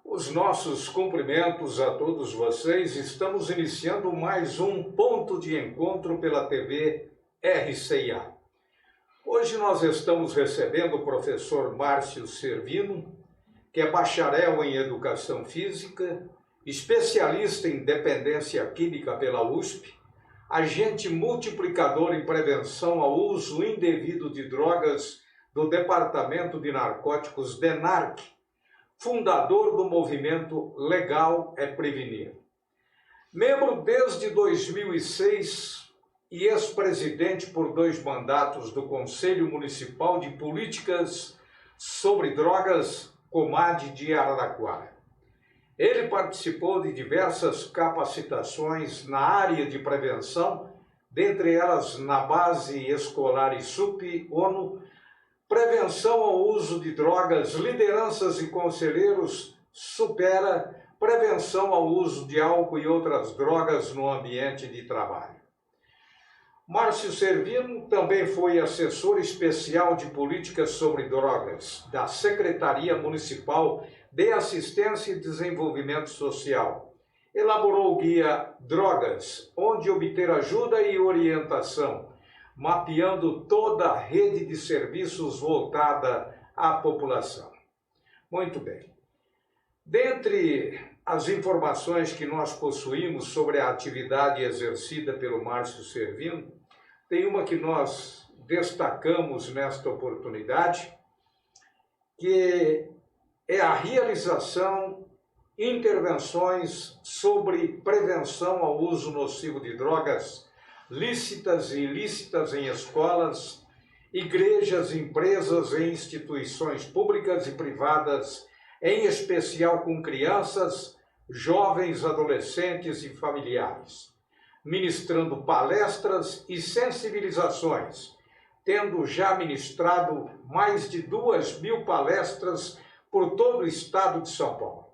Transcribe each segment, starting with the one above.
Os nossos cumprimentos a todos vocês. Estamos iniciando mais um ponto de encontro pela TV RCA. Hoje nós estamos recebendo o professor Márcio Servino, que é bacharel em Educação Física, especialista em dependência química pela USP, agente multiplicador em prevenção ao uso indevido de drogas do Departamento de Narcóticos DENARC, fundador do movimento Legal é Prevenir. Membro desde 2006 e ex-presidente por 2 mandatos do Conselho Municipal de Políticas sobre Drogas, COMAD de Araraquara. Ele participou de diversas capacitações na área de prevenção, dentre elas na base escolar ISUP-ONU, prevenção ao uso de drogas, lideranças e conselheiros, supera prevenção ao uso de álcool e outras drogas no ambiente de trabalho. Márcio Servino também foi assessor especial de políticas sobre drogas da Secretaria Municipal de Assistência e Desenvolvimento Social. Elaborou o guia Drogas, onde obter ajuda e orientação, mapeando toda a rede de serviços voltada à população. Muito bem. Dentre as informações que nós possuímos sobre a atividade exercida pelo Márcio Servino, tem uma que nós destacamos nesta oportunidade, que é a realização de intervenções sobre prevenção ao uso nocivo de drogas lícitas e ilícitas em escolas, igrejas, empresas e instituições públicas e privadas, em especial com crianças, jovens, adolescentes e familiares, ministrando palestras e sensibilizações, tendo já ministrado mais de 2.000 palestras por todo o estado de São Paulo,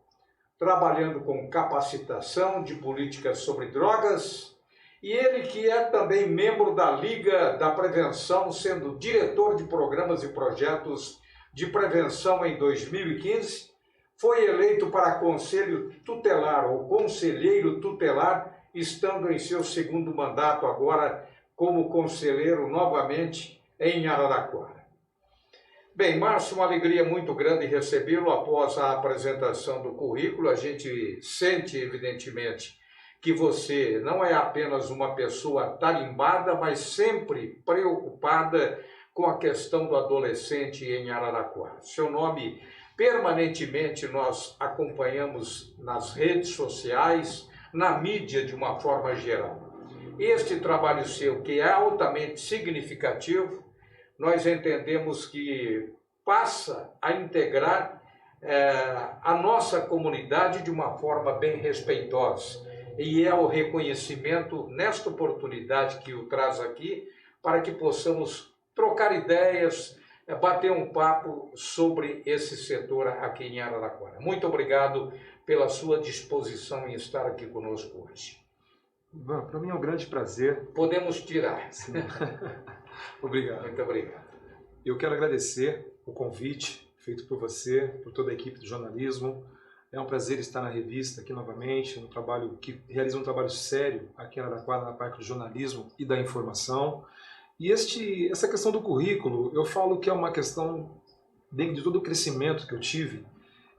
trabalhando com capacitação de políticas sobre drogas. E ele, que é também membro da Liga da Prevenção, sendo diretor de programas e projetos de prevenção em 2015, foi eleito para conselho tutelar ou conselheiro tutelar, estando em seu 2º mandato agora como conselheiro novamente em Araraquara. Bem, Márcio, uma alegria muito grande recebê-lo após a apresentação do currículo. A gente sente, evidentemente, que você não é apenas uma pessoa tarimbada, mas sempre preocupada com a questão do adolescente em Araraquara. Seu nome, permanentemente, nós acompanhamos nas redes sociais, na mídia de uma forma geral. Este trabalho seu, que é altamente significativo, nós entendemos que passa a integrar a nossa comunidade de uma forma bem respeitosa. E é o reconhecimento, nesta oportunidade que o traz aqui, para que possamos trocar ideias, bater um papo sobre esse setor aqui em Araraquara. Muito obrigado pela sua disposição em estar aqui conosco hoje. Para mim é um grande prazer. Podemos tirar. Sim. Obrigado. Muito obrigado. Eu quero agradecer o convite feito por você, por toda a equipe do jornalismo. É um prazer estar na revista aqui novamente, um trabalho que realiza um trabalho sério aqui em Araraquara, na parte do jornalismo e da informação. E essa questão do currículo, eu falo que é uma questão, dentro de todo o crescimento que eu tive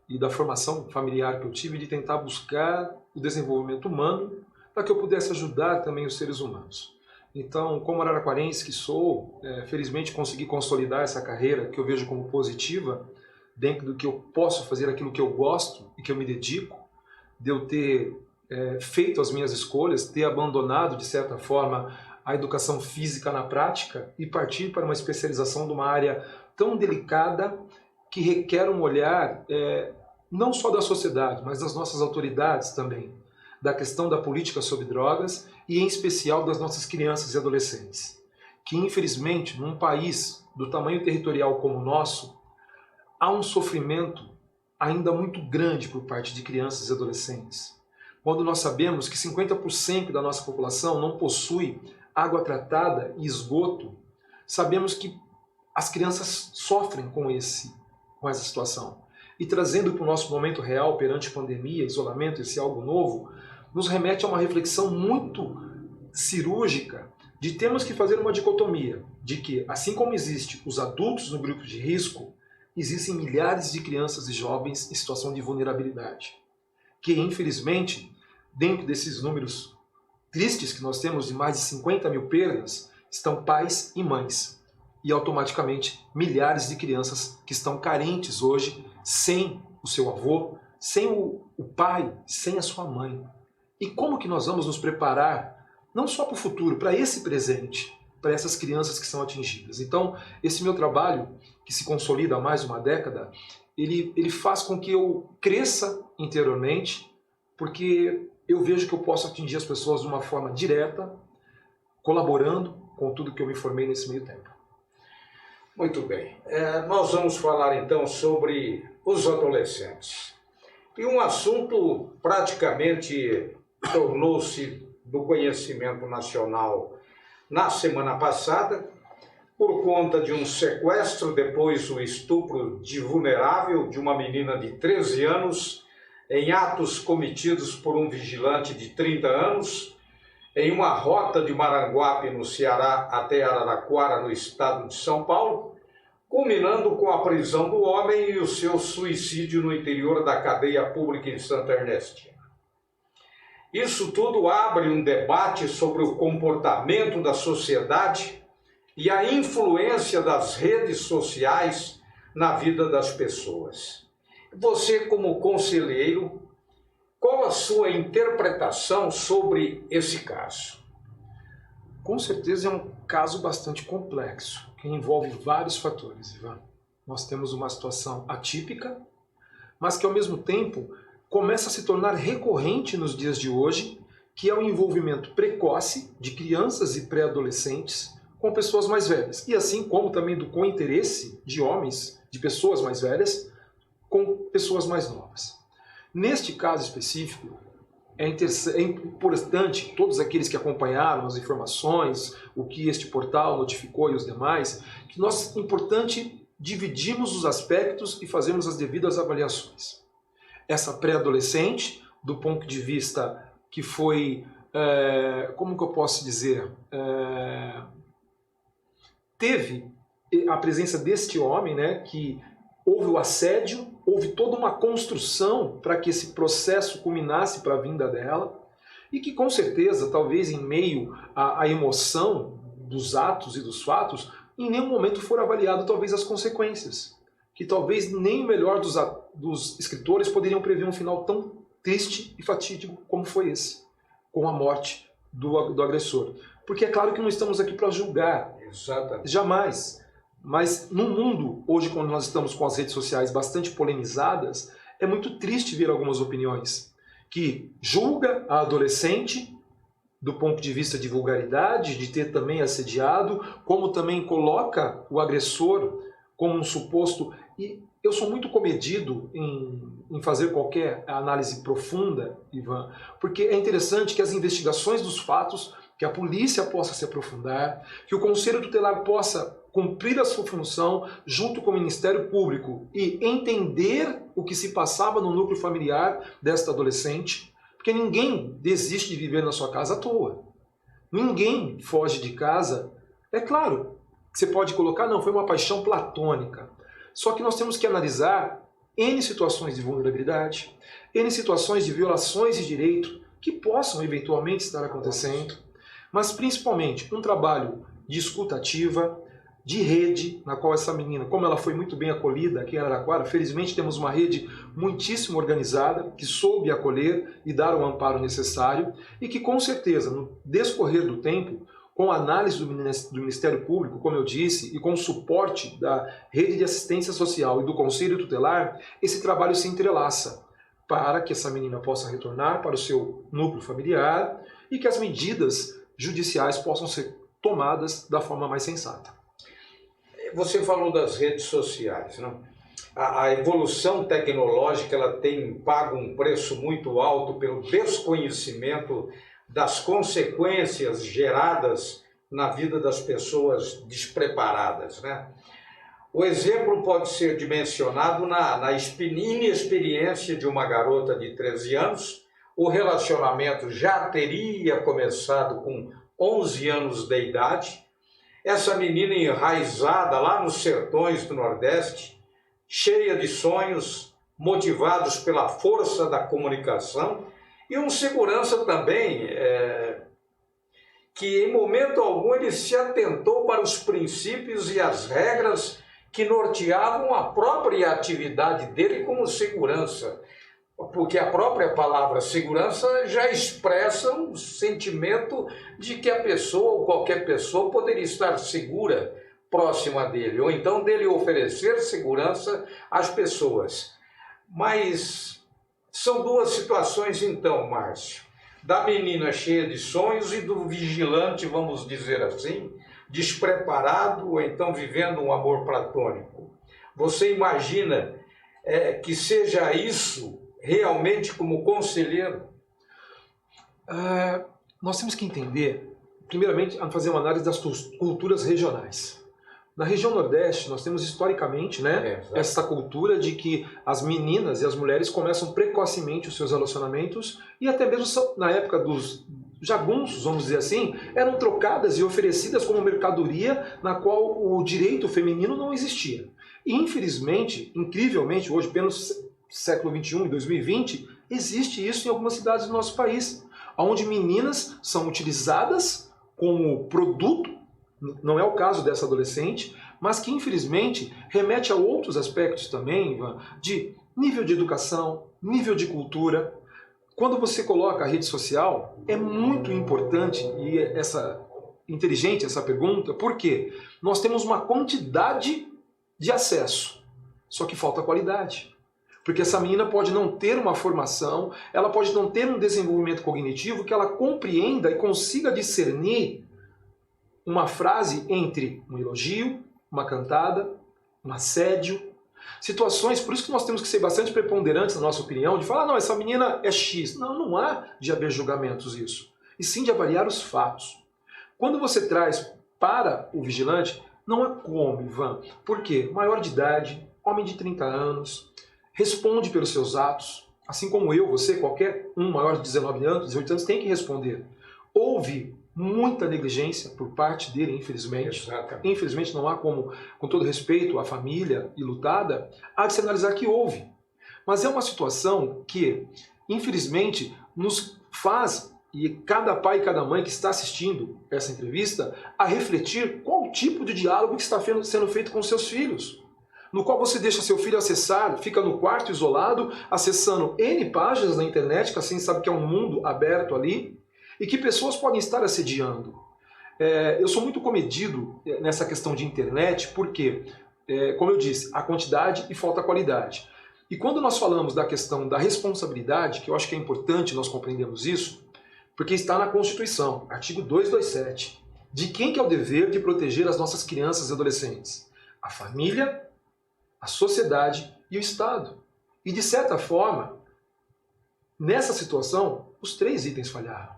e da formação familiar que eu tive, de tentar buscar o desenvolvimento humano para que eu pudesse ajudar também os seres humanos. Então, como araraquarense que sou, felizmente consegui consolidar essa carreira que eu vejo como positiva, dentro do que eu posso fazer, aquilo que eu gosto e que eu me dedico, de eu ter feito as minhas escolhas, ter abandonado, de certa forma, a educação física na prática e partir para uma especialização de uma área tão delicada que requer um olhar não só da sociedade, mas das nossas autoridades também, da questão da política sobre drogas e, em especial, das nossas crianças e adolescentes, que, infelizmente, num país do tamanho territorial como o nosso, há um sofrimento ainda muito grande por parte de crianças e adolescentes. Quando nós sabemos que 50% da nossa população não possui água tratada e esgoto, sabemos que as crianças sofrem com essa situação. e trazendo para o nosso momento real perante pandemia, isolamento, esse algo novo, nos remete a uma reflexão muito cirúrgica de termos que fazer uma dicotomia, de que, assim como existe os adultos no grupo de risco, existem milhares de crianças e jovens em situação de vulnerabilidade, que infelizmente, dentro desses números tristes que nós temos de mais de 50 mil perdas, estão pais e mães, e automaticamente milhares de crianças que estão carentes hoje, sem o seu avô, sem o pai, sem a sua mãe. E como que nós vamos nos preparar, não só para o futuro, para esse presente, para essas crianças que são atingidas? Então, esse meu trabalho, que se consolida há mais de uma década, ele faz com que eu cresça interiormente, porque eu vejo que eu posso atingir as pessoas de uma forma direta, colaborando com tudo que eu me formei nesse meio tempo. Muito bem. Nós vamos falar então sobre os adolescentes. E um assunto praticamente tornou-se do conhecimento nacional na semana passada, por conta de um sequestro, depois o estupro de vulnerável de uma menina de 13 anos, em atos cometidos por um vigilante de 30 anos, em uma rota de Maranguape, no Ceará, até Araraquara, no estado de São Paulo, culminando com a prisão do homem e o seu suicídio no interior da cadeia pública em Santa Ernestina. Isso tudo abre um debate sobre o comportamento da sociedade e a influência das redes sociais na vida das pessoas. Você, como conselheiro, qual a sua interpretação sobre esse caso? Com certeza é um caso bastante complexo, que envolve vários fatores, Ivan. Nós temos uma situação atípica, mas que ao mesmo tempo começa a se tornar recorrente nos dias de hoje, que é o envolvimento precoce de crianças e pré-adolescentes com pessoas mais velhas, e assim como também com interesse de homens, de pessoas mais velhas, com pessoas mais novas. Neste caso específico, é importante, todos aqueles que acompanharam as informações, o que este portal notificou e os demais, que é importante dividirmos os aspectos e fazermos as devidas avaliações. Essa pré-adolescente, do ponto de vista que foi, como que eu posso dizer, teve a presença deste homem, né, que houve o assédio, houve toda uma construção para que esse processo culminasse para a vinda dela, e que com certeza, talvez em meio à emoção dos atos e dos fatos, em nenhum momento foram avaliado talvez as consequências, que talvez nem o melhor dos escritores poderiam prever um final tão triste e fatídico como foi esse, com a morte do agressor. Porque é claro que não estamos aqui para julgar, Exatamente. Jamais. Mas no mundo, hoje, quando nós estamos com as redes sociais bastante polemizadas, é muito triste ver algumas opiniões que julga a adolescente do ponto de vista de vulgaridade, de ter também assediado, como também coloca o agressor como um suposto... E eu sou muito comedido em fazer qualquer análise profunda, Ivan, porque é interessante que as investigações dos fatos, que a polícia possa se aprofundar, que o Conselho Tutelar possa cumprir a sua função junto com o Ministério Público e entender o que se passava no núcleo familiar desta adolescente, porque ninguém desiste de viver na sua casa à toa. Ninguém foge de casa. É claro que você pode colocar, não, foi uma paixão platônica. Só que nós temos que analisar N situações de vulnerabilidade, N situações de violações de direito que possam eventualmente estar acontecendo, mas principalmente um trabalho de escuta ativa, de rede, na qual essa menina, como ela foi muito bem acolhida aqui em Araraquara, felizmente temos uma rede muitíssimo organizada, que soube acolher e dar o amparo necessário, e que com certeza, no descorrer do tempo, com a análise do Ministério Público, como eu disse, e com o suporte da Rede de Assistência Social e do Conselho Tutelar, esse trabalho se entrelaça para que essa menina possa retornar para o seu núcleo familiar e que as medidas judiciais possam ser tomadas da forma mais sensata. Você falou das redes sociais, né? A evolução tecnológica ela tem pago um preço muito alto pelo desconhecimento das consequências geradas na vida das pessoas despreparadas, né? O exemplo pode ser dimensionado na inexperiência de uma garota de 13 anos. O relacionamento já teria começado com 11 anos de idade. Essa menina enraizada lá nos sertões do Nordeste, cheia de sonhos, motivados pela força da comunicação, e um segurança também, que em momento algum ele se atentou para os princípios e as regras que norteavam a própria atividade dele como segurança. Porque a própria palavra segurança já expressa um sentimento de que a pessoa ou qualquer pessoa poderia estar segura próxima dele, ou então dele oferecer segurança às pessoas. Mas são duas situações então, Márcio, da menina cheia de sonhos e do vigilante, vamos dizer assim, despreparado ou então vivendo um amor platônico. Você imagina que seja isso realmente como conselheiro? Nós temos que entender, primeiramente, a fazer uma análise das culturas regionais. Na região Nordeste, nós temos historicamente, essa cultura de que as meninas e as mulheres começam precocemente os seus relacionamentos, e até mesmo na época dos jagunços, vamos dizer assim, eram trocadas e oferecidas como mercadoria na qual o direito feminino não existia. E, infelizmente, incrivelmente, hoje, pelo século XXI, em 2020, existe isso em algumas cidades do nosso país, onde meninas são utilizadas como produto. Não é o caso dessa adolescente, mas que infelizmente remete a outros aspectos também, Ivan, de nível de educação, nível de cultura. Quando você coloca a rede social, é muito importante e inteligente essa pergunta, porque nós temos uma quantidade de acesso, só que falta qualidade. Porque essa menina pode não ter uma formação, ela pode não ter um desenvolvimento cognitivo que ela compreenda e consiga discernir uma frase entre um elogio, uma cantada, um assédio. Situações, por isso que nós temos que ser bastante preponderantes na nossa opinião, de falar, não, essa menina é X. Não, não há de haver julgamentos isso. E sim de avaliar os fatos. Quando você traz para o vigilante, não há como, Ivan. Por quê? Maior de idade, homem de 30 anos, responde pelos seus atos, assim como eu, você, qualquer um maior de 19 anos, 18 anos, tem que responder. Houve muita negligência por parte dele, infelizmente. Exatamente. Infelizmente não há como, com todo respeito à família enlutada, há de se analisar que houve. Mas é uma situação que, infelizmente, nos faz, e cada pai e cada mãe que está assistindo essa entrevista, a refletir qual tipo de diálogo que está sendo feito com seus filhos. No qual você deixa seu filho acessar, fica no quarto isolado, acessando N páginas na internet, que assim sabe que é um mundo aberto ali, e que pessoas podem estar assediando. Eu sou muito comedido nessa questão de internet, porque, como eu disse, há quantidade e falta qualidade. E quando nós falamos da questão da responsabilidade, que eu acho que é importante nós compreendermos isso, porque está na Constituição, artigo 227, de quem que é o dever de proteger as nossas crianças e adolescentes? A família, a sociedade e o Estado. E, de certa forma, nessa situação, os 3 itens falharam.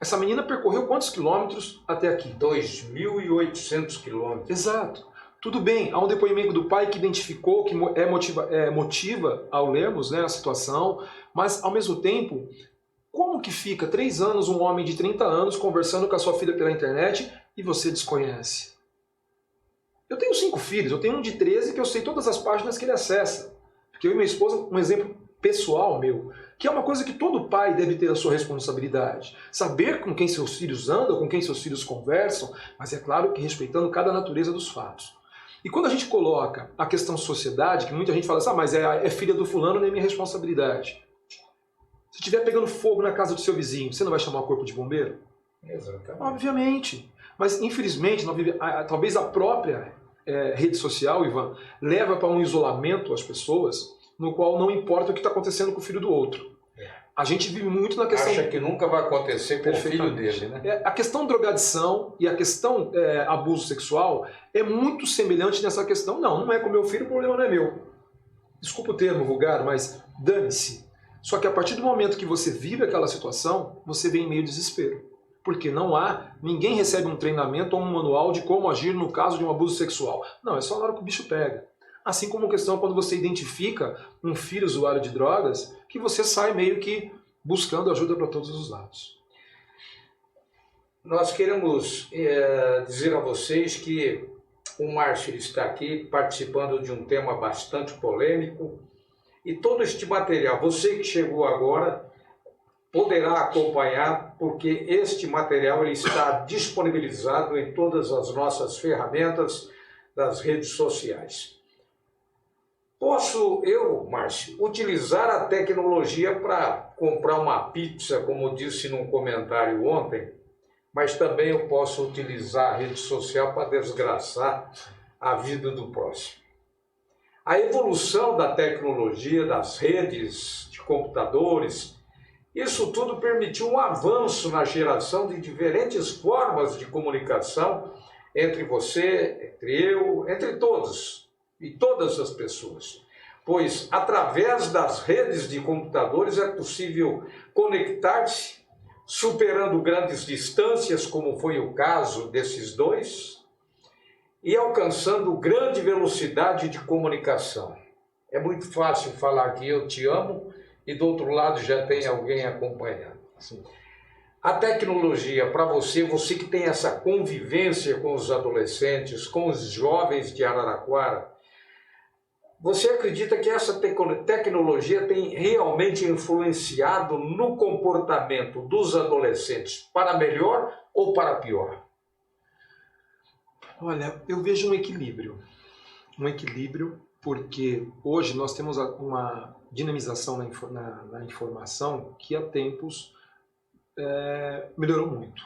Essa menina percorreu quantos quilômetros até aqui? 2.800 quilômetros. Exato. Tudo bem, há um depoimento do pai que identificou, que motiva ao lermos a situação, mas, ao mesmo tempo, como que fica 3 anos um homem de 30 anos conversando com a sua filha pela internet e você desconhece? Eu tenho 5 filhos, eu tenho um de 13 que eu sei todas as páginas que ele acessa. Porque eu e minha esposa, um exemplo pessoal meu, que é uma coisa que todo pai deve ter a sua responsabilidade. Saber com quem seus filhos andam, com quem seus filhos conversam, mas é claro que respeitando cada natureza dos fatos. E quando a gente coloca a questão sociedade, que muita gente fala assim, mas é filha do fulano, nem minha responsabilidade. Se estiver pegando fogo na casa do seu vizinho, você não vai chamar o corpo de bombeiro? Exatamente. Obviamente. Mas, infelizmente, talvez a própria rede social, Ivan, leva para um isolamento as pessoas, no qual não importa o que está acontecendo com o filho do outro. A gente vive muito na questão... Acha que nunca vai acontecer com o filho dele, né? A questão drogadição e a questão abuso sexual é muito semelhante nessa questão. Não é com meu filho, o problema não é meu. Desculpa o termo vulgar, mas dane-se. Só que a partir do momento que você vive aquela situação, você vem em meio desespero. Porque ninguém recebe um treinamento ou um manual de como agir no caso de um abuso sexual. Não, é só na hora que o bicho pega. Assim como a questão quando você identifica um filho usuário de drogas, que você sai meio que buscando ajuda para todos os lados. Nós queremos dizer a vocês que o Márcio está aqui participando de um tema bastante polêmico e todo este material, você que chegou agora, poderá acompanhar porque este material ele está disponibilizado em todas as nossas ferramentas das redes sociais. Posso eu, Márcio, utilizar a tecnologia para comprar uma pizza, como disse num comentário ontem, mas também eu posso utilizar a rede social para desgraçar a vida do próximo. A evolução da tecnologia, das redes de computadores, isso tudo permitiu um avanço na geração de diferentes formas de comunicação entre você, entre eu, entre todos e todas as pessoas. Pois, através das redes de computadores é possível conectar-se, superando grandes distâncias, como foi o caso desses dois, e alcançando grande velocidade de comunicação. É muito fácil falar que eu te amo e do outro lado já tem alguém acompanhando. Sim. A tecnologia, para você que tem essa convivência com os adolescentes, com os jovens de Araraquara, você acredita que essa tecnologia tem realmente influenciado no comportamento dos adolescentes para melhor ou para pior? Olha, eu vejo um equilíbrio. Um equilíbrio porque hoje nós temos uma dinamização na informação que há tempos melhorou muito.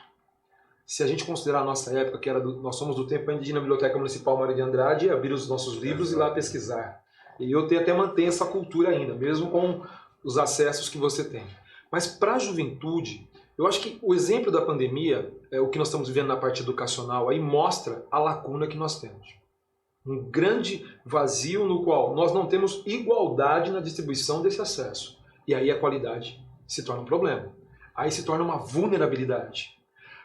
Se a gente considerar a nossa época, que nós somos do tempo ainda de ir na Biblioteca Municipal Mário de Andrade, abrir os nossos livros e ir lá pesquisar. E eu até mantenho essa cultura ainda, mesmo com os acessos que você tem. Mas para a juventude, eu acho que o exemplo da pandemia, o que nós estamos vivendo na parte educacional, aí mostra a lacuna que nós temos. Um grande vazio no qual nós não temos igualdade na distribuição desse acesso. E aí a qualidade se torna um problema. Aí se torna uma vulnerabilidade.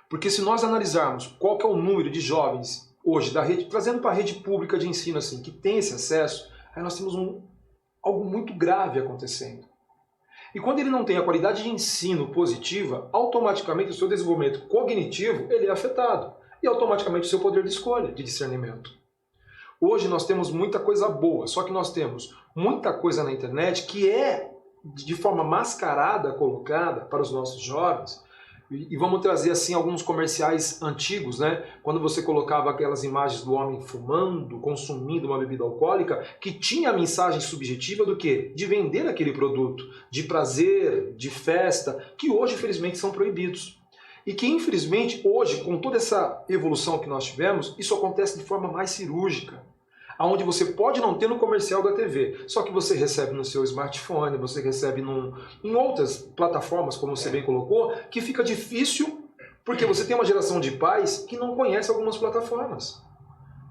Porque se nós analisarmos qual que é o número de jovens hoje da rede, trazendo para a rede pública de ensino assim, que tem esse acesso, aí nós temos algo muito grave acontecendo. E quando ele não tem a qualidade de ensino positiva, automaticamente o seu desenvolvimento cognitivo ele é afetado. E automaticamente o seu poder de escolha, de discernimento. Hoje nós temos muita coisa boa, só que nós temos muita coisa na internet que é de forma mascarada colocada para os nossos jovens. E vamos trazer assim alguns comerciais antigos, né? Quando você colocava aquelas imagens do homem fumando, consumindo uma bebida alcoólica, que tinha a mensagem subjetiva do quê? De vender aquele produto, de prazer, de festa, que hoje infelizmente são proibidos. E que infelizmente hoje, com toda essa evolução que nós tivemos, isso acontece de forma mais cirúrgica. Onde você pode não ter no comercial da TV, só que você recebe no seu smartphone, você recebe em outras plataformas, como você bem colocou, que fica difícil, porque você tem uma geração de pais que não conhece algumas plataformas,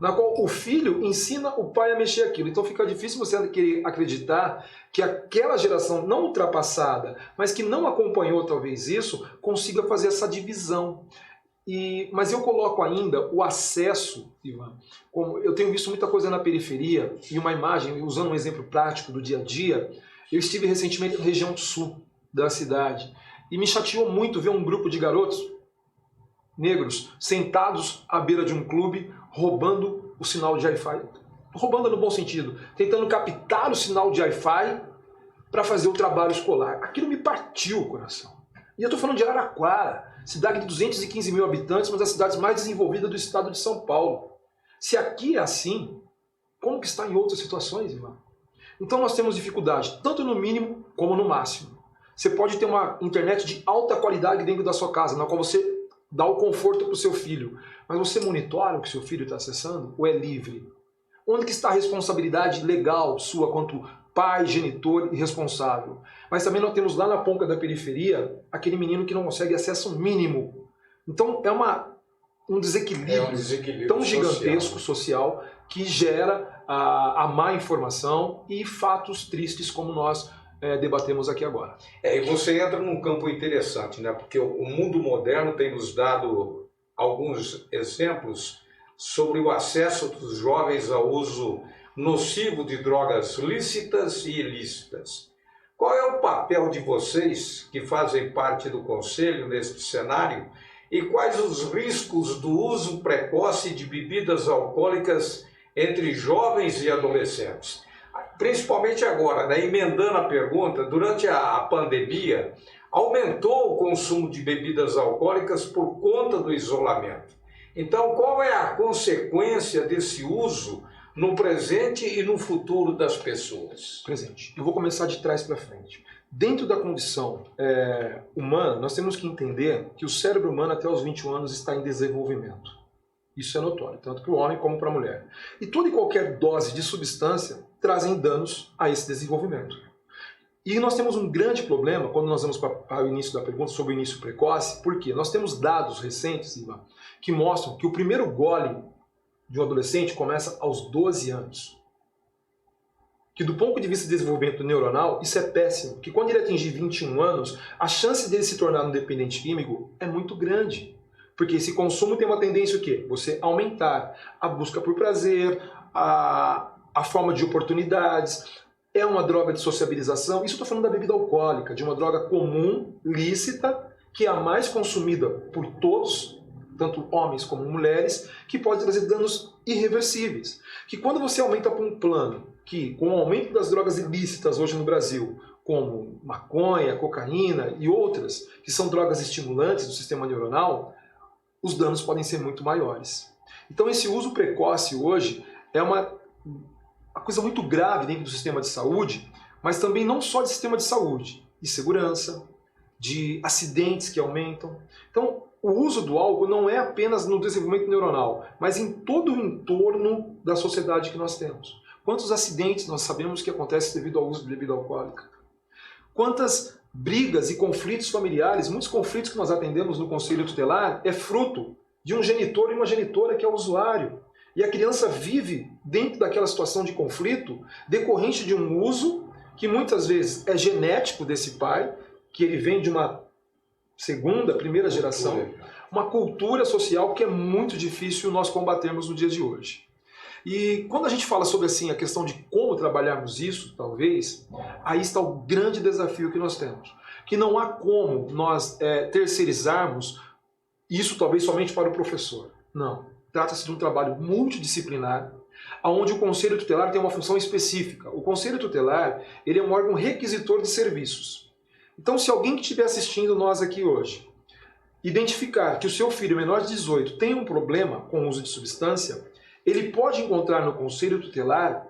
na qual o filho ensina o pai a mexer aquilo. Então fica difícil você querer acreditar que aquela geração não ultrapassada, mas que não acompanhou talvez isso, consiga fazer essa divisão. Mas eu coloco ainda o acesso, Ivan, como eu tenho visto muita coisa na periferia, e uma imagem, usando um exemplo prático do dia a dia, eu estive recentemente na região sul da cidade, e me chateou muito ver um grupo de garotos negros sentados à beira de um clube, roubando o sinal de Wi-Fi, roubando no bom sentido, tentando captar o sinal de Wi-Fi para fazer o trabalho escolar. Aquilo me partiu o coração. E eu estou falando de Araraquara, cidade de 215 mil habitantes, uma das cidades mais desenvolvidas do estado de São Paulo. Se aqui é assim, como que está em outras situações, irmão? Então nós temos dificuldade, tanto no mínimo como no máximo. Você pode ter uma internet de alta qualidade dentro da sua casa, na qual você dá o conforto para o seu filho. Mas você monitora o que seu filho está acessando ou é livre? Onde que está a responsabilidade legal sua quanto pai, genitor e responsável? Mas também nós temos lá na ponta da periferia aquele menino que não consegue acesso mínimo. Então é um desequilíbrio tão gigantesco social que gera a má informação e fatos tristes como nós debatemos aqui agora. E você entra num campo interessante, né? Porque o mundo moderno tem nos dado alguns exemplos sobre o acesso dos jovens ao uso nocivo de drogas lícitas e ilícitas. Qual é o papel de vocês que fazem parte do Conselho neste cenário e quais os riscos do uso precoce de bebidas alcoólicas entre jovens e adolescentes? Principalmente agora, né, emendando a pergunta, durante a pandemia, aumentou o consumo de bebidas alcoólicas por conta do isolamento. Então, qual é a consequência desse uso no presente e no futuro das pessoas? Presente. Eu vou começar de trás para frente. Dentro da condição humana, nós temos que entender que o cérebro humano até os 21 anos está em desenvolvimento. Isso é notório, tanto para o homem como para a mulher. E toda e qualquer dose de substância trazem danos a esse desenvolvimento. E nós temos um grande problema quando nós vamos para o início da pergunta sobre o início precoce, porque nós temos dados recentes, Ivan, que mostram que o primeiro gole de um adolescente começa aos 12 anos. Que do ponto de vista de desenvolvimento neuronal, isso é péssimo, que quando ele atingir 21 anos, a chance dele se tornar um dependente químico é muito grande. Porque esse consumo tem uma tendência o quê? Você aumentar a busca por prazer, a forma de oportunidades, é uma droga de sociabilização. Isso eu estou falando da bebida alcoólica, de uma droga comum, lícita, que é a mais consumida por todos, tanto homens como mulheres, que pode trazer danos irreversíveis. Que quando você aumenta para um plano, que com o aumento das drogas ilícitas hoje no Brasil, como maconha, cocaína e outras, que são drogas estimulantes do sistema neuronal, os danos podem ser muito maiores. Então esse uso precoce hoje é uma coisa muito grave dentro do sistema de saúde, mas também não só de sistema de saúde, de segurança, de acidentes que aumentam. Então o uso do álcool não é apenas no desenvolvimento neuronal, mas em todo o entorno da sociedade que nós temos. Quantos acidentes nós sabemos que acontecem devido ao uso de bebida alcoólica? Quantas brigas e conflitos familiares, muitos conflitos que nós atendemos no Conselho Tutelar, é fruto de um genitor e uma genitora que é usuário. E a criança vive dentro daquela situação de conflito decorrente de um uso que muitas vezes é genético desse pai, que ele vem de uma segunda, primeira geração, uma cultura social que é muito difícil nós combatermos no dia de hoje. E quando a gente fala sobre assim, a questão de como trabalharmos isso, talvez, aí está o grande desafio que nós temos. Que não há como nós terceirizarmos isso talvez somente para o professor. Não. Trata-se de um trabalho multidisciplinar, onde o Conselho Tutelar tem uma função específica. O Conselho Tutelar ele é um órgão requisitor de serviços. Então, se alguém que estiver assistindo nós aqui hoje, identificar que o seu filho menor de 18 tem um problema com o uso de substância, ele pode encontrar no Conselho Tutelar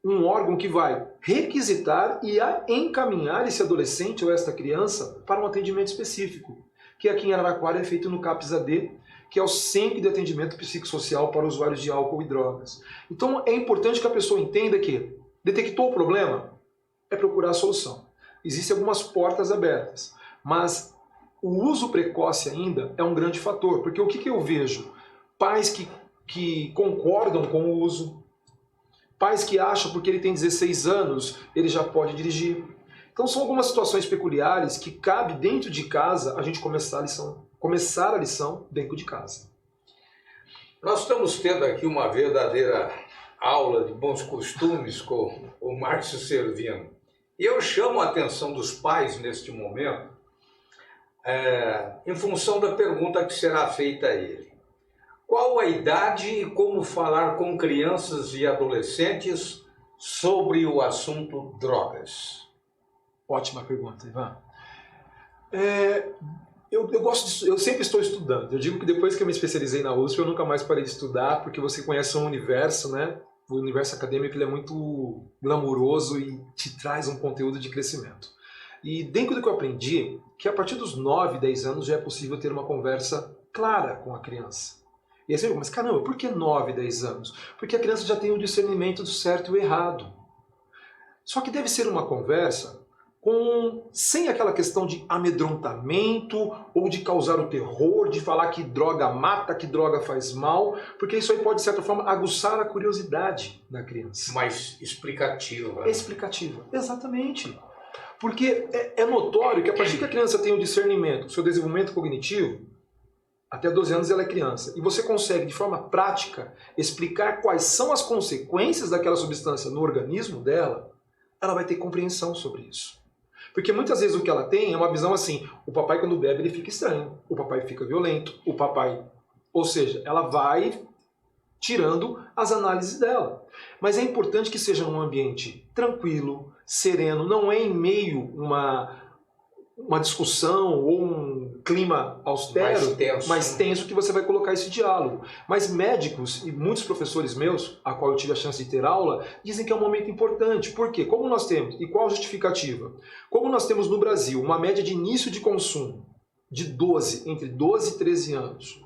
um órgão que vai requisitar e encaminhar esse adolescente ou esta criança para um atendimento específico, que aqui em Araraquara é feito no CAPS-AD, que é o Centro de Atendimento Psicossocial para Usuários de Álcool e Drogas. Então é importante que a pessoa entenda que detectou o problema, é procurar a solução. Existem algumas portas abertas, mas o uso precoce ainda é um grande fator, porque o que eu vejo? Pais que concordam com o uso, pais que acham porque ele tem 16 anos, ele já pode dirigir. Então são algumas situações peculiares que cabe dentro de casa a gente começar a lição dentro de casa. Nós estamos tendo aqui uma verdadeira aula de bons costumes com o Márcio Servino. E eu chamo a atenção dos pais neste momento, em função da pergunta que será feita a ele. Qual a idade e como falar com crianças e adolescentes sobre o assunto drogas? Ótima pergunta, Ivan. Eu sempre estou estudando. Eu digo que depois que eu me especializei na USP, eu nunca mais parei de estudar, porque você conhece um universo, né? O universo acadêmico ele é muito glamuroso e te traz um conteúdo de crescimento. E dentro do que eu aprendi, que a partir dos 9, 10 anos já é possível ter uma conversa clara com a criança. E aí você pergunta, mas caramba, por que 9, 10 anos? Porque a criança já tem o discernimento do certo e o errado. Só que deve ser uma conversa sem aquela questão de amedrontamento ou de causar o terror, de falar que droga mata, que droga faz mal, porque isso aí pode, de certa forma, aguçar a curiosidade da criança. Mais explicativa. Explicativa, exatamente. Porque é notório que a partir que a criança tem o discernimento, o seu desenvolvimento cognitivo, até 12 anos ela é criança, e você consegue de forma prática explicar quais são as consequências daquela substância no organismo dela, ela vai ter compreensão sobre isso. Porque muitas vezes o que ela tem é uma visão assim, o papai quando bebe ele fica estranho, o papai fica violento, o papai... Ou seja, ela vai tirando as análises dela. Mas é importante que seja num ambiente tranquilo, sereno, não é em meio uma discussão ou um clima austero, mais tenso que você vai colocar esse diálogo. Mas médicos e muitos professores meus, a qual eu tive a chance de ter aula, dizem que é um momento importante. Por quê? Como nós temos, e qual a justificativa? Como nós temos no Brasil uma média de início de consumo de entre 12 e 13 anos,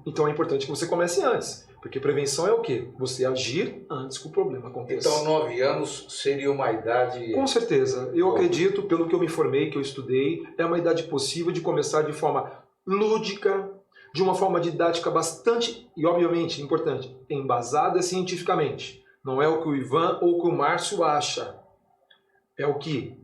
então é importante que você comece antes. Porque prevenção é o quê? Você agir antes que o problema aconteça. Então 9 anos seria uma idade... Com certeza. Eu acredito, pelo que eu me informei, que eu estudei, é uma idade possível de começar de forma lúdica, de uma forma didática bastante, e obviamente, importante, embasada cientificamente. Não é o que o Ivan ou o que o Márcio acha. É o que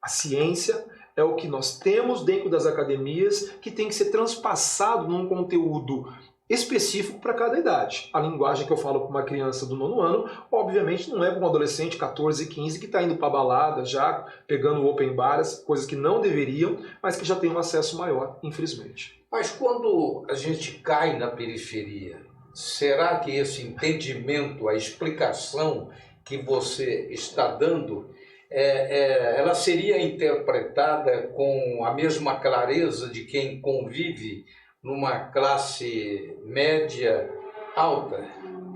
a ciência, é o que nós temos dentro das academias, que tem que ser transpassado num conteúdo específico para cada idade. A linguagem que eu falo para uma criança do 9º ano, obviamente não é para um adolescente 14, 15 que está indo para balada já, pegando open bars, coisas que não deveriam, mas que já tem um acesso maior, infelizmente. Mas quando a gente cai na periferia, será que esse entendimento, a explicação que você está dando, ela seria interpretada com a mesma clareza de quem convive numa classe média alta?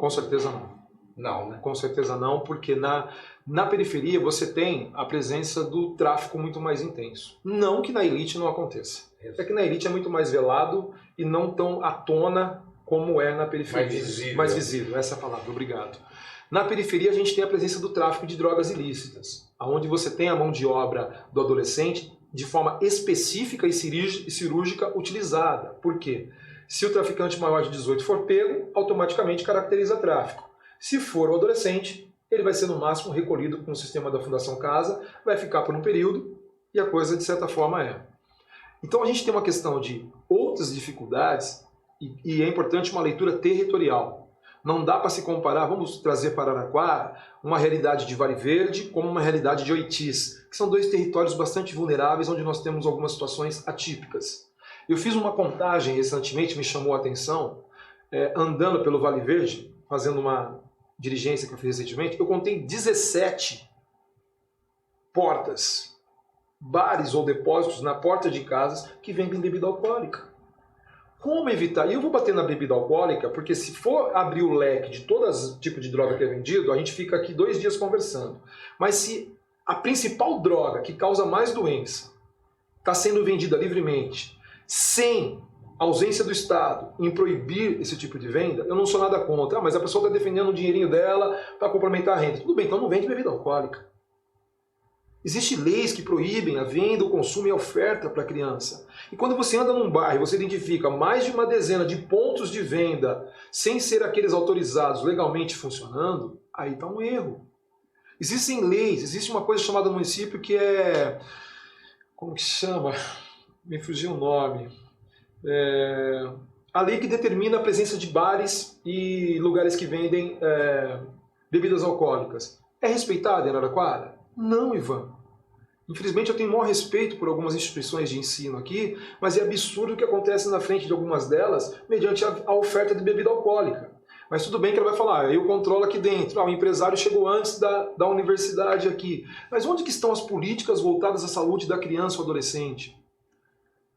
Com certeza não. Não, né? Com certeza não, porque na periferia você tem a presença do tráfico muito mais intenso. Não que na elite não aconteça. É que na elite é muito mais velado e não tão à tona como é na periferia. Mais visível. Mais visível, essa é a palavra, obrigado. Na periferia a gente tem a presença do tráfico de drogas ilícitas, onde você tem a mão de obra do adolescente de forma específica e cirúrgica utilizada. Por quê? Se o traficante maior de 18 for pego, automaticamente caracteriza tráfico. Se for o adolescente, ele vai ser no máximo recolhido com o sistema da Fundação Casa, vai ficar por um período e a coisa de certa forma é. Então a gente tem uma questão de outras dificuldades e é importante uma leitura territorial. Não dá para se comparar, vamos trazer para Araraquara, uma realidade de Vale Verde como uma realidade de Oitis, que são dois territórios bastante vulneráveis, onde nós temos algumas situações atípicas. Eu fiz uma contagem recentemente, me chamou a atenção, andando pelo Vale Verde, fazendo uma diligência que eu fiz recentemente, eu contei 17 portas, bares ou depósitos na porta de casas que vendem bebida alcoólica. Como evitar? E eu vou bater na bebida alcoólica, porque se for abrir o leque de todo tipo de droga que é vendido, a gente fica aqui 2 dias conversando. Mas se a principal droga que causa mais doença está sendo vendida livremente, sem ausência do Estado em proibir esse tipo de venda, eu não sou nada contra. Mas a pessoa está defendendo o dinheirinho dela para complementar a renda. Tudo bem, então não vende bebida alcoólica. Existem leis que proíbem a venda, o consumo e a oferta para a criança. E quando você anda num bairro e você identifica mais de uma dezena de pontos de venda sem ser aqueles autorizados legalmente funcionando, aí está um erro. Existem leis, existe uma coisa chamada município que é... Como que chama? Me fugiu o nome. A lei que determina a presença de bares e lugares que vendem bebidas alcoólicas. É respeitada em Araraquara? Não, Ivan. Infelizmente eu tenho o maior respeito por algumas instituições de ensino aqui, mas é absurdo o que acontece na frente de algumas delas mediante a oferta de bebida alcoólica. Mas tudo bem que ela vai falar, eu controlo aqui dentro, o empresário chegou antes da universidade aqui. Mas onde que estão as políticas voltadas à saúde da criança ou adolescente?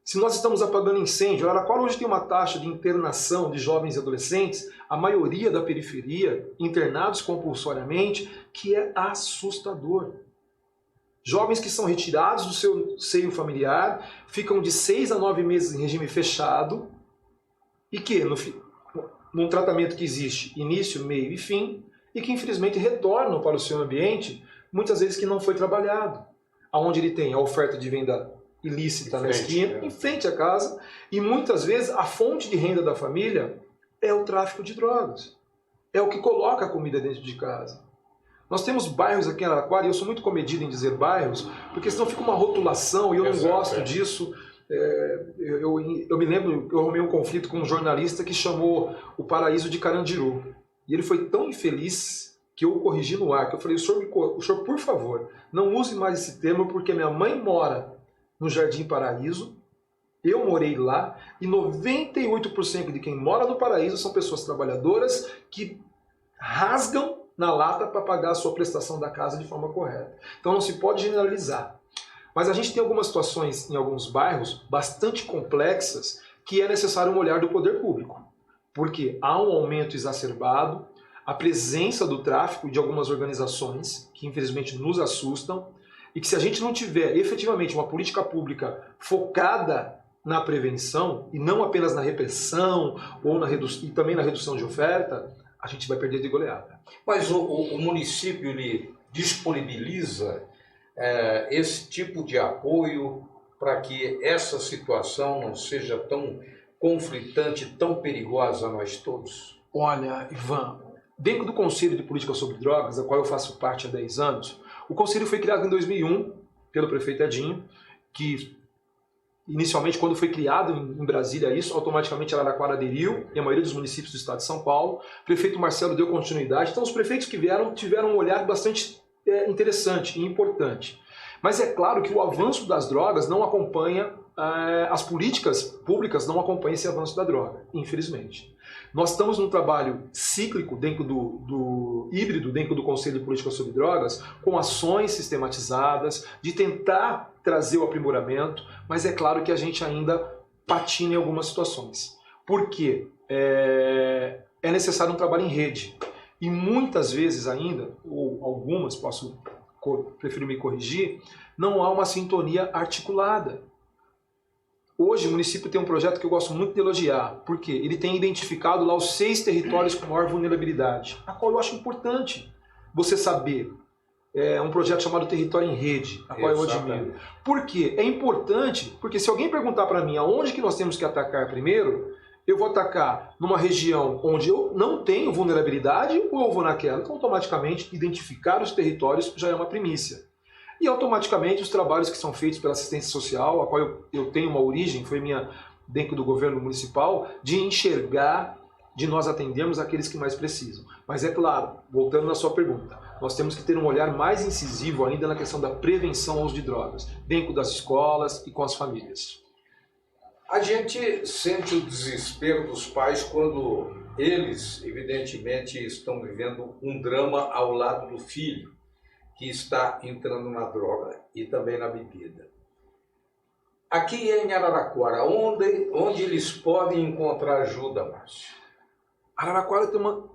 Se nós estamos apagando incêndio, Araraquara hoje tem uma taxa de internação de jovens e adolescentes, a maioria da periferia, internados compulsoriamente, que é assustador. Jovens que são retirados do seu seio familiar, ficam de 6 a 9 meses em regime fechado, e que, num tratamento que existe início, meio e fim, e que infelizmente retornam para o seu ambiente, muitas vezes que não foi trabalhado, onde ele tem a oferta de venda ilícita na esquina, em frente à casa, e muitas vezes a fonte de renda da família é o tráfico de drogas. É o que coloca a comida dentro de casa. Nós temos bairros aqui em Araraquara, e eu sou muito comedido em dizer bairros, porque senão fica uma rotulação e eu não gosto disso. Eu me lembro que eu arrumei um conflito com um jornalista que chamou o paraíso de Carandiru. E ele foi tão infeliz que eu o corrigi no ar, que eu falei, o senhor, por favor, não use mais esse termo, porque minha mãe mora no Jardim Paraíso, eu morei lá, e 98% de quem mora no Paraíso são pessoas trabalhadoras que rasgam na lata para pagar a sua prestação da casa de forma correta. Então não se pode generalizar. Mas a gente tem algumas situações em alguns bairros bastante complexas que é necessário um olhar do poder público. Porque há um aumento exacerbado, a presença do tráfico de algumas organizações que infelizmente nos assustam, e que se a gente não tiver efetivamente uma política pública focada na prevenção e não apenas na repressão ou e também na redução de oferta, a gente vai perder de goleada. Mas o município ele disponibiliza esse tipo de apoio para que essa situação não seja tão conflitante, tão perigosa a nós todos? Olha, Ivan, dentro do Conselho de Política sobre Drogas, da qual eu faço parte há 10 anos, o Conselho foi criado em 2001 pelo prefeito Edinho, que inicialmente, quando foi criado em Brasília isso, automaticamente Araraquara aderiu, e a maioria dos municípios do estado de São Paulo. O prefeito Marcelo deu continuidade. Então, os prefeitos que vieram tiveram um olhar bastante interessante e importante. Mas é claro que o avanço das drogas não acompanha, as políticas públicas não acompanham esse avanço da droga, infelizmente. Nós estamos num trabalho cíclico dentro do híbrido, dentro do Conselho de Política sobre Drogas, com ações sistematizadas, de tentar trazer o aprimoramento, mas é claro que a gente ainda patina em algumas situações. Por quê? É necessário um trabalho em rede. E muitas vezes ainda, ou algumas, prefiro me corrigir, não há uma sintonia articulada. Hoje o município tem um projeto que eu gosto muito de elogiar, porque ele tem identificado lá os 6 territórios com maior vulnerabilidade, a qual eu acho importante você saber. É um projeto chamado Território em Rede, a qual eu admiro. Por quê? É importante, porque se alguém perguntar para mim aonde que nós temos que atacar primeiro, eu vou atacar numa região onde eu não tenho vulnerabilidade ou eu vou naquela. Então, automaticamente, identificar os territórios já é uma primícia. E automaticamente os trabalhos que são feitos pela assistência social, a qual eu tenho uma origem, foi minha dentro do governo municipal, de enxergar, de nós atendermos aqueles que mais precisam. Mas é claro, voltando na sua pergunta, nós temos que ter um olhar mais incisivo ainda na questão da prevenção ao uso de drogas, dentro das escolas e com as famílias. A gente sente o desespero dos pais quando eles, evidentemente, estão vivendo um drama ao lado do filho, que está entrando na droga e também na bebida. Aqui em Araraquara, onde eles podem encontrar ajuda, Márcio? Araraquara tem uma...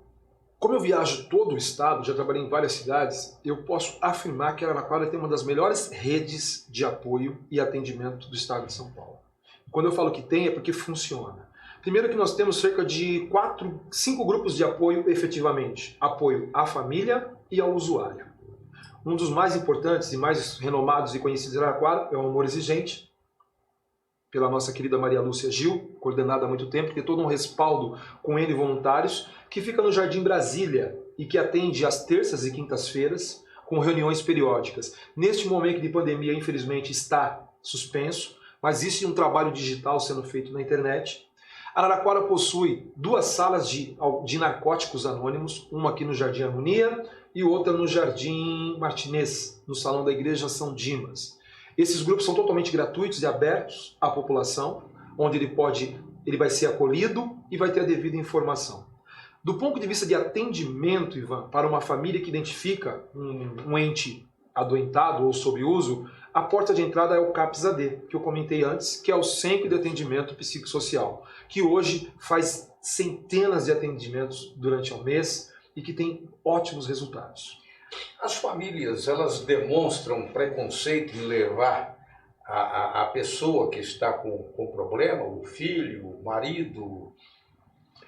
Como eu viajo todo o estado, já trabalhei em várias cidades, eu posso afirmar que Araraquara tem uma das melhores redes de apoio e atendimento do estado de São Paulo. Quando eu falo que tem, é porque funciona. Primeiro que nós temos cerca de 5 grupos de apoio efetivamente. Apoio à família e ao usuário. Um dos mais importantes e mais renomados e conhecidos de Araraquara é o Amor Exigente, pela nossa querida Maria Lúcia Gil, coordenada há muito tempo, que tem todo um respaldo com N voluntários, que fica no Jardim Brasília e que atende às terças e quintas-feiras, com reuniões periódicas. Neste momento de pandemia, infelizmente, está suspenso, mas existe um trabalho digital sendo feito na internet. Araraquara possui 2 salas de narcóticos anônimos, uma aqui no Jardim Harmonia e outra no Jardim Martinez, no Salão da Igreja São Dimas. Esses grupos são totalmente gratuitos e abertos à população, onde ele vai ser acolhido e vai ter a devida informação. Do ponto de vista de atendimento, Ivan, para uma família que identifica um ente adoentado ou sob uso, a porta de entrada é o CAPS-AD, que eu comentei antes, que é o Centro de Atendimento Psicossocial, que hoje faz centenas de atendimentos durante o mês e que tem ótimos resultados. As famílias, elas demonstram preconceito em levar a pessoa que está com problema, o filho, o marido,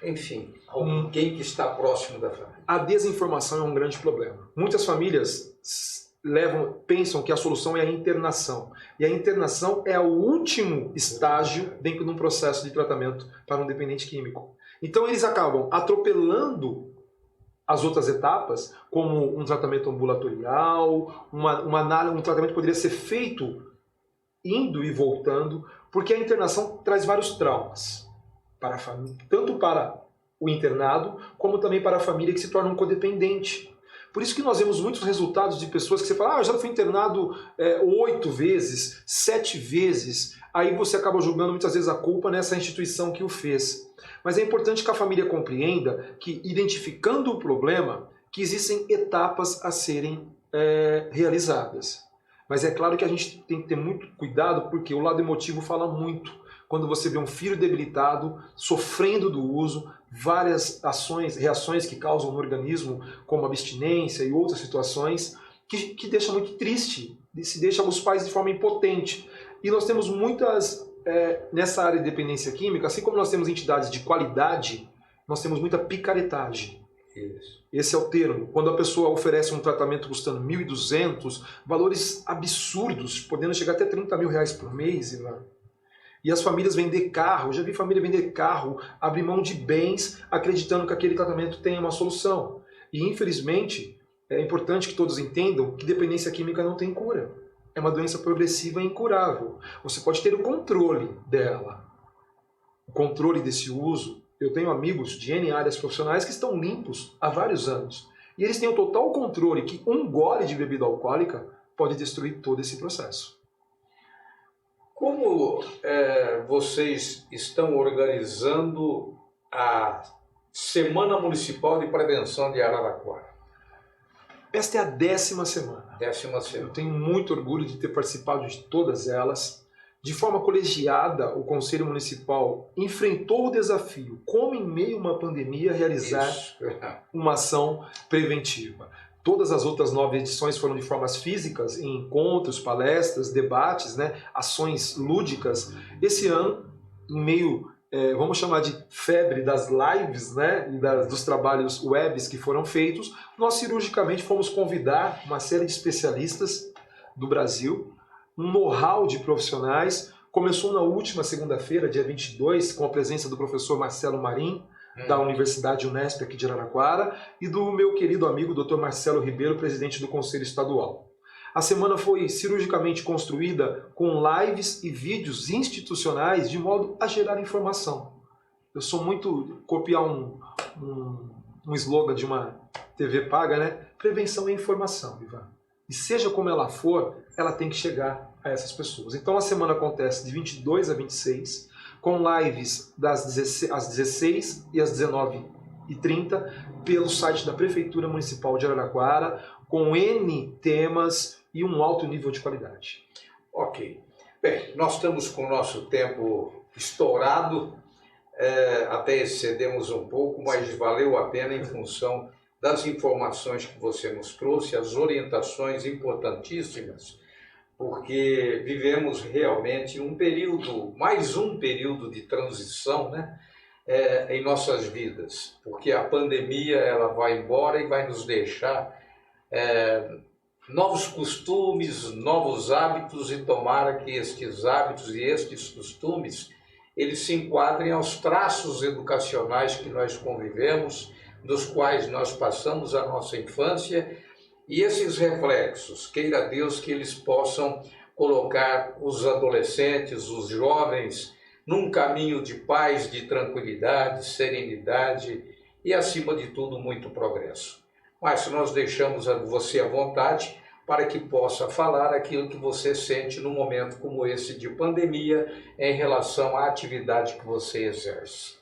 enfim, alguém que está próximo da família. A desinformação é um grande problema. Muitas famílias pensam que a solução é a internação. E a internação é o último estágio dentro de um processo de tratamento para um dependente químico. Então eles acabam atropelando as outras etapas, como um tratamento ambulatorial, um tratamento que poderia ser feito indo e voltando, porque a internação traz vários traumas, tanto para o internado, como também para a família que se torna um codependente. Por isso que nós vemos muitos resultados de pessoas que você fala, eu já fui internado 8 vezes, 7 vezes, aí você acaba julgando muitas vezes a culpa nessa instituição que o fez. Mas é importante que a família compreenda que, identificando o problema, que existem etapas a serem realizadas. Mas é claro que a gente tem que ter muito cuidado, porque o lado emotivo fala muito. Quando você vê um filho debilitado, sofrendo do uso, várias reações que causam no organismo, como abstinência e outras situações, que deixa muito triste, se deixa os pais de forma impotente. E nós temos muitas, nessa área de dependência química, assim como nós temos entidades de qualidade, nós temos muita picaretagem. Isso. Esse é o termo. Quando a pessoa oferece um tratamento custando 1.200, valores absurdos, podendo chegar até 30 mil reais por mês, Ivan. E as famílias vender carro, já vi família vender carro, abrir mão de bens, acreditando que aquele tratamento tem uma solução. E infelizmente, é importante que todos entendam que dependência química não tem cura. É uma doença progressiva e incurável. Você pode ter o controle dela. O controle desse uso. Eu tenho amigos de N áreas profissionais que estão limpos há vários anos. E eles têm o total controle que um gole de bebida alcoólica pode destruir todo esse processo. Como vocês estão organizando a Semana Municipal de Prevenção de Araraquara? Esta é a 10ª semana. 10ª semana. Eu tenho muito orgulho de ter participado de todas elas. De forma colegiada, o Conselho Municipal enfrentou o desafio, como em meio a uma pandemia, realizar uma ação preventiva. Todas as outras 9 edições foram de formas físicas, em encontros, palestras, debates, ações lúdicas. Esse ano, em meio, vamos chamar de febre das lives, e dos trabalhos webs que foram feitos, nós cirurgicamente fomos convidar uma série de especialistas do Brasil, um know-how de profissionais. Começou na última segunda-feira, dia 22, com a presença do professor Marcelo Marim, da Universidade Unesp aqui de Araraquara, e do meu querido amigo Dr. Marcelo Ribeiro, presidente do Conselho Estadual. A semana foi cirurgicamente construída com lives e vídeos institucionais de modo a gerar informação. Eu sou muito copiar um slogan de uma TV paga, Prevenção é informação, Ivan. E seja como ela for, ela tem que chegar a essas pessoas. Então a semana acontece de 22 a 26, com lives às 16 e às 19h30 pelo site da Prefeitura Municipal de Araraquara, com N temas e um alto nível de qualidade. Ok. Bem, nós estamos com o nosso tempo estourado, até excedemos um pouco, mas valeu a pena em função das informações que você nos trouxe, as orientações importantíssimas, porque vivemos realmente mais um período de transição, em nossas vidas, porque a pandemia ela vai embora e vai nos deixar novos costumes, novos hábitos, e tomara que estes hábitos e estes costumes eles se enquadrem aos traços educacionais que nós convivemos, dos quais nós passamos a nossa infância, e esses reflexos, queira Deus que eles possam colocar os adolescentes, os jovens, num caminho de paz, de tranquilidade, serenidade e, acima de tudo, muito progresso. Mas nós deixamos você à vontade para que possa falar aquilo que você sente num momento como esse de pandemia em relação à atividade que você exerce.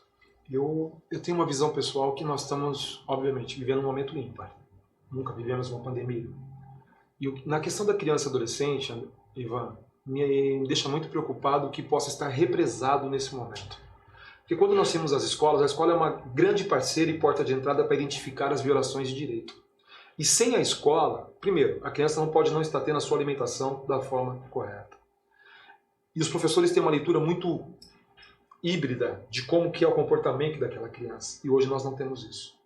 Eu tenho uma visão pessoal que nós estamos, obviamente, vivendo um momento ímpar. Nunca vivemos uma pandemia. E na questão da criança e adolescente, Ivan, me deixa muito preocupado que possa estar represado nesse momento. Porque quando nós temos as escolas, a escola é uma grande parceira e porta de entrada para identificar as violações de direito. E sem a escola, primeiro, a criança não pode não estar tendo a sua alimentação da forma correta. E os professores têm uma leitura muito híbrida de como que é o comportamento daquela criança. E hoje nós não temos isso.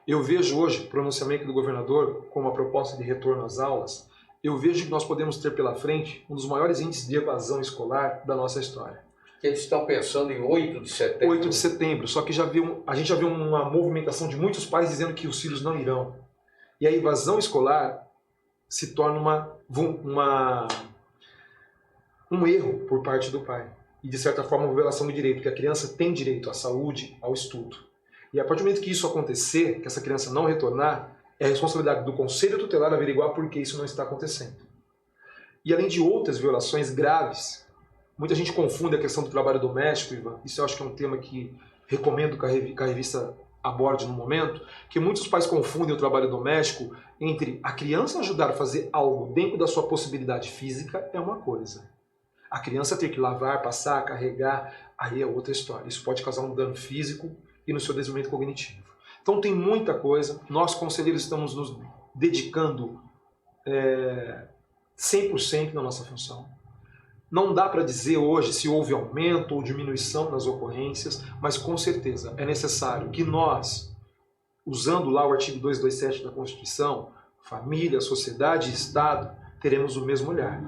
Eu vejo hoje o pronunciamento do governador como a proposta de retorno às aulas. Eu vejo que nós podemos ter pela frente um dos maiores índices de evasão escolar da nossa história. Que eles estão pensando em 8 de setembro. 8 de setembro, só que a gente já viu uma movimentação de muitos pais dizendo que os filhos não irão. E a evasão escolar se torna um erro por parte do pai. E, de certa forma, uma violação do direito, porque a criança tem direito à saúde, ao estudo. E a partir do momento que isso acontecer, que essa criança não retornar, é a responsabilidade do Conselho Tutelar averiguar por que isso não está acontecendo. E além de outras violações graves, muita gente confunde a questão do trabalho doméstico, Ivan. Isso eu acho que é um tema que recomendo que a revista aborde no momento, que muitos pais confundem o trabalho doméstico entre a criança ajudar a fazer algo dentro da sua possibilidade física é uma coisa. A criança ter que lavar, passar, carregar, aí é outra história. Isso pode causar um dano físico e no seu desenvolvimento cognitivo. Então tem muita coisa. Nós, conselheiros, estamos nos dedicando 100% na nossa função. Não dá para dizer hoje se houve aumento ou diminuição nas ocorrências, mas com certeza é necessário que nós, usando lá o artigo 227 da Constituição, família, sociedade e Estado, teremos o mesmo olhar.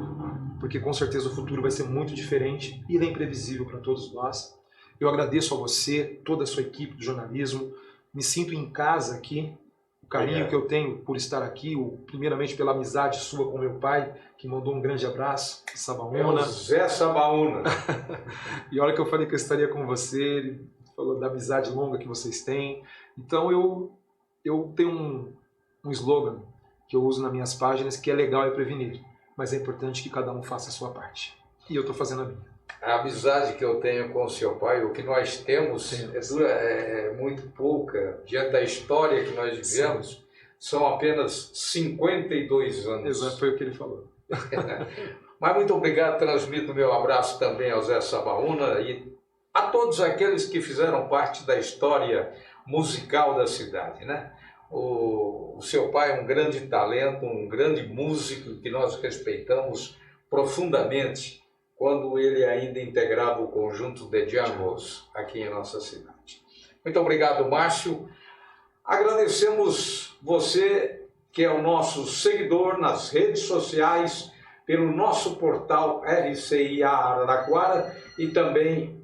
Porque com certeza o futuro vai ser muito diferente e ele é imprevisível para todos nós. Eu agradeço a você, toda a sua equipe do jornalismo, me sinto em casa aqui, o carinho que eu tenho por estar aqui, primeiramente pela amizade sua com meu pai, que mandou um grande abraço, Sabaúna. Zé Sabaúna. E a hora que eu falei que eu estaria com você, ele falou da amizade longa que vocês têm. Então eu tenho um slogan que eu uso nas minhas páginas, que é legal é prevenir, mas é importante que cada um faça a sua parte. E eu estou fazendo a minha. A amizade que eu tenho com o seu pai, o que nós temos é muito pouca. Diante da história que nós vivemos, sim, são apenas 52 anos. Exato, foi o que ele falou. Mas muito obrigado, transmito meu abraço também ao Zé Sabaúna e a todos aqueles que fizeram parte da história musical da cidade, né? O seu pai é um grande talento, um grande músico que nós respeitamos profundamente quando ele ainda integrava o conjunto de Djangos aqui em nossa cidade. Muito obrigado, Márcio. Agradecemos você que é o nosso seguidor nas redes sociais, pelo nosso portal RCIA Araraquara e também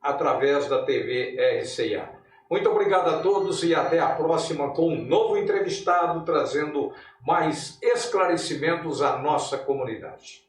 através da TV RCIA. Muito obrigado a todos e até a próxima com um novo entrevistado trazendo mais esclarecimentos à nossa comunidade.